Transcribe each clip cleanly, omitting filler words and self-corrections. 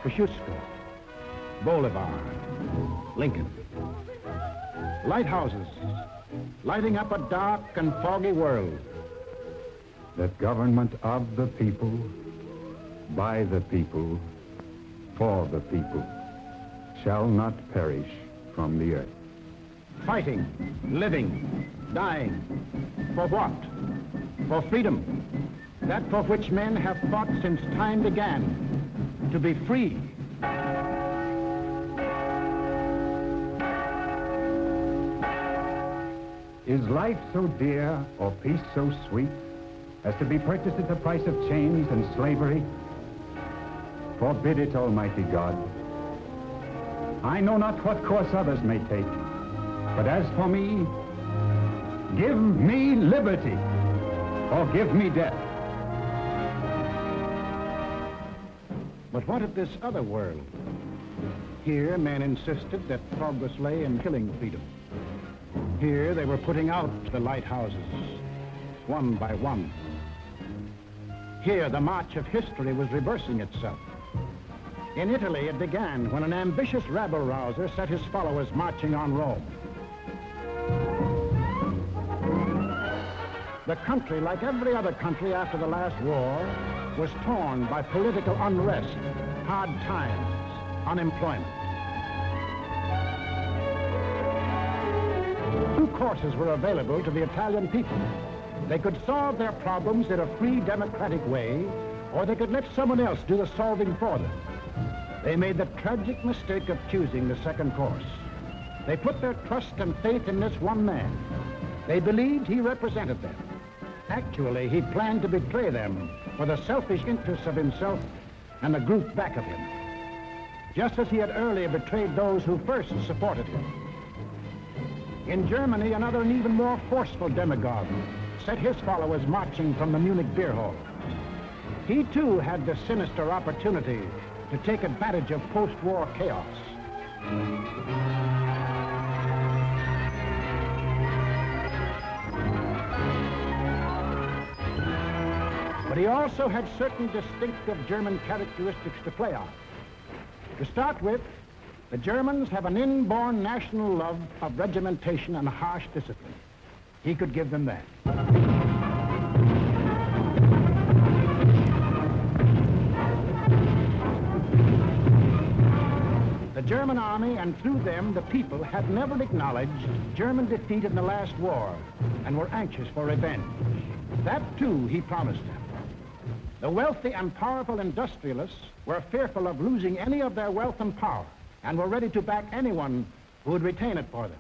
Kosciuszko, Bolivar, Lincoln. Lighthouses, lighting up a dark and foggy world. The government of the people, by the people, for the people, shall not perish from the earth. Fighting, living, dying. For what? For freedom. That for which men have fought since time began. To be free. Is life so dear or peace so sweet as to be purchased at the price of chains and slavery? Forbid it, Almighty God. I know not what course others may take, but as for me, give me liberty or give me death. But what of this other world? Here, men insisted that progress lay in killing freedom. Here, they were putting out the lighthouses, one by one. Here, the march of history was reversing itself. In Italy, it began when an ambitious rabble-rouser set his followers marching on Rome. The country, like every other country after the last war, was torn by political unrest, hard times, unemployment. Two courses were available to the Italian people. They could solve their problems in a free, democratic way, or they could let someone else do the solving for them. They made the tragic mistake of choosing the second course. They put their trust and faith in this one man. They believed he represented them. Actually, he planned to betray them for the selfish interests of himself and the group back of him, just as he had earlier betrayed those who first supported him. In Germany, another and even more forceful demagogue set his followers marching from the Munich beer hall. He too had the sinister opportunity to take advantage of post-war chaos. But he also had certain distinctive German characteristics to play on. To start with, the Germans have an inborn national love of regimentation and harsh discipline. He could give them that. The German army, and through them the people, had never acknowledged German defeat in the last war and were anxious for revenge. That too he promised them. The wealthy and powerful industrialists were fearful of losing any of their wealth and power and were ready to back anyone who would retain it for them.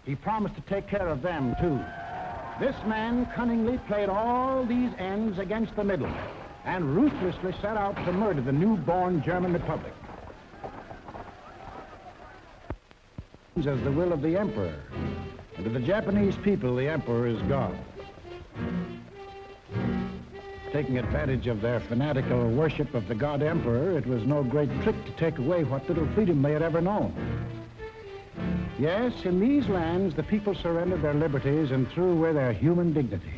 He promised to take care of them, too. This man cunningly played all these ends against the middle and ruthlessly set out to murder the newborn German Republic. As the will of the emperor, and to the Japanese people, the emperor is God. Taking advantage of their fanatical worship of the god emperor, it was no great trick to take away what little freedom they had ever known. Yes, in these lands, the people surrendered their liberties and threw away their human dignity.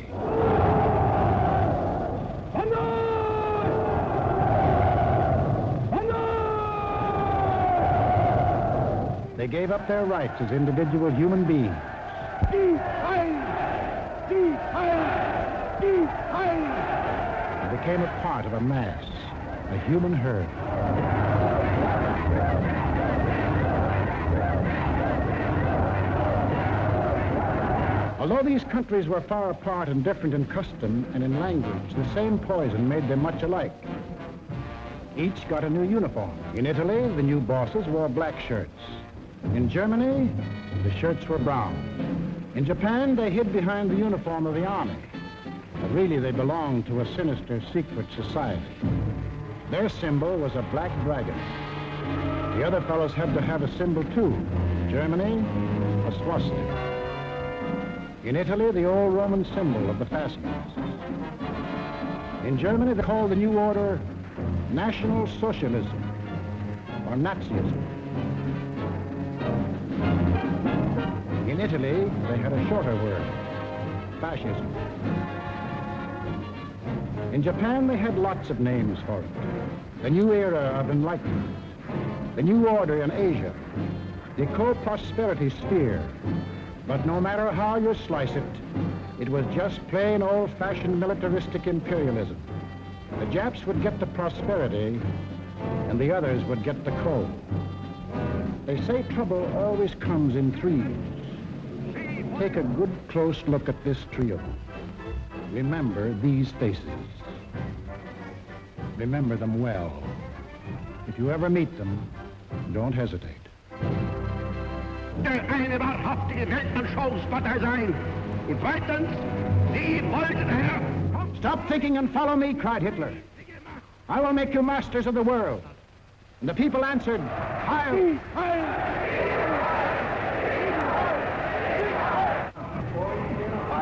They gave up their rights as individual human beings. They became a part of a mass, a human herd. Although these countries were far apart and different in custom and in language, the same poison made them much alike. Each got a new uniform. In Italy, the new bosses wore black shirts. In Germany, the shirts were brown. In Japan, they hid behind the uniform of the army. But really, they belonged to a sinister, secret society. Their symbol was a black dragon. The other fellows had to have a symbol, too. Germany, a swastika. In Italy, the old Roman symbol of the fascists. In Germany, they called the new order National Socialism, or Nazism. In Italy, they had a shorter word, fascism. In Japan, they had lots of names for it. The new era of enlightenment, the new order in Asia, the co-prosperity sphere. But no matter how you slice it, it was just plain old-fashioned militaristic imperialism. The Japs would get the prosperity, and the others would get the coal. They say trouble always comes in threes. Take a good close look at this trio. Remember these faces. Remember them well. If you ever meet them, don't hesitate. Eine wahrhaftige Weltmann-Showspotter sein. Und zweitens, Sie wollten, Herr... Stop thinking and follow me, cried Hitler. I will make you masters of the world. And the people answered, Heil! Heil!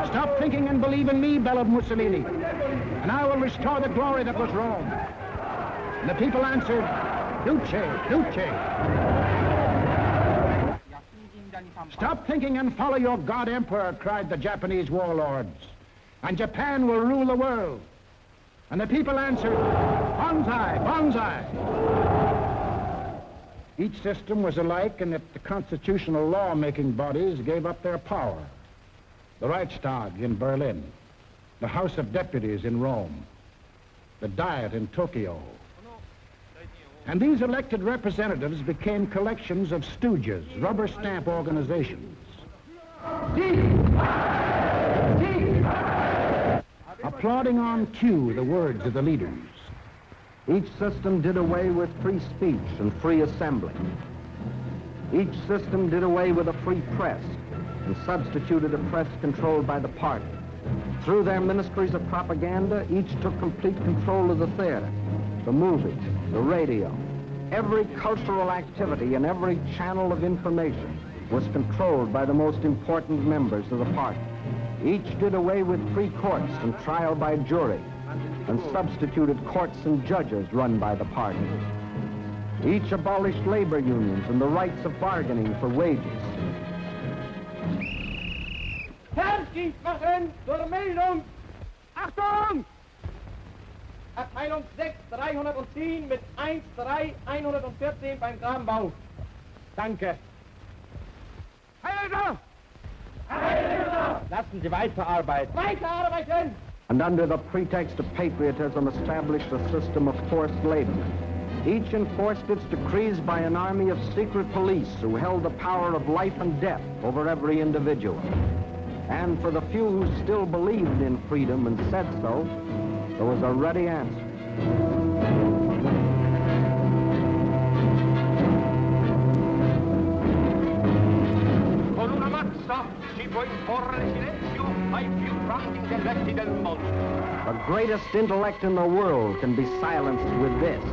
Stop thinking and believe in me, bellowed Mussolini, and I will restore the glory that was Rome. And the people answered, Duce, Duce. Stop thinking and follow your God Emperor, cried the Japanese warlords, and Japan will rule the world. And the people answered, Banzai, Banzai. Each system was alike in that the constitutional law-making bodies gave up their power. The Reichstag in Berlin, the House of Deputies in Rome, the Diet in Tokyo. And these elected representatives became collections of stooges, rubber stamp organizations. Applauding on cue the words of the leaders. Each system did away with free speech and free assembly. Each system did away with a free press and substituted a press controlled by the party. Through their ministries of propaganda, each took complete control of the theater, the movies, the radio. Every cultural activity and every channel of information was controlled by the most important members of the party. Each did away with free courts and trial by jury, and substituted courts and judges run by the party. Each abolished labor unions and the rights of bargaining for wages. Fertig machen zur Meldung! Achtung! Abteilung 6, 310 mit 13114 beim Grabenbau. Danke. Heiler! Heiler! Lassen Sie weiterarbeiten. Weiterarbeiten! And under the pretext of patriotism established a system of forced labor. Each enforced its decrees by an army of secret police who held the power of life and death over every individual. And for the few who still believed in freedom and said so, there was a ready answer. Con una mazza si può imporre silenzio ai più grandi intelletti del mondo. The greatest intellect in the world can be silenced with this.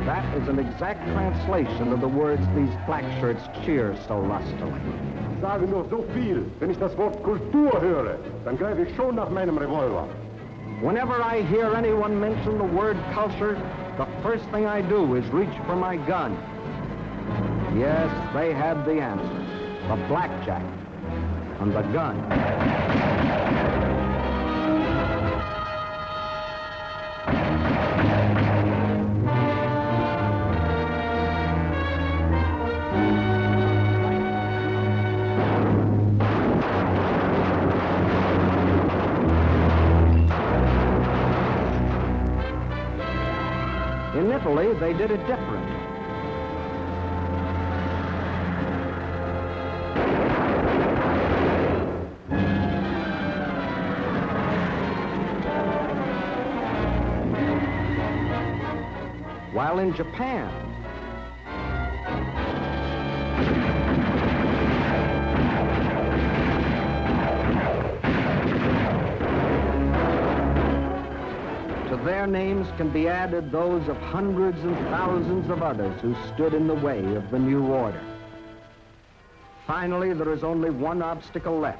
That is an exact translation of the words these black shirts cheer so lustily. Sage nur so viel. Wenn ich das Wort Kultur höre, dann greife ich schon nach meinem Revolver. Whenever I hear anyone mention the word culture, the first thing I do is reach for my gun. Yes, they had the answer. The blackjack and the gun. In Italy, they did it different. While in Japan, to their names can be added those of hundreds and thousands of others who stood in the way of the new order. Finally, there is only one obstacle left.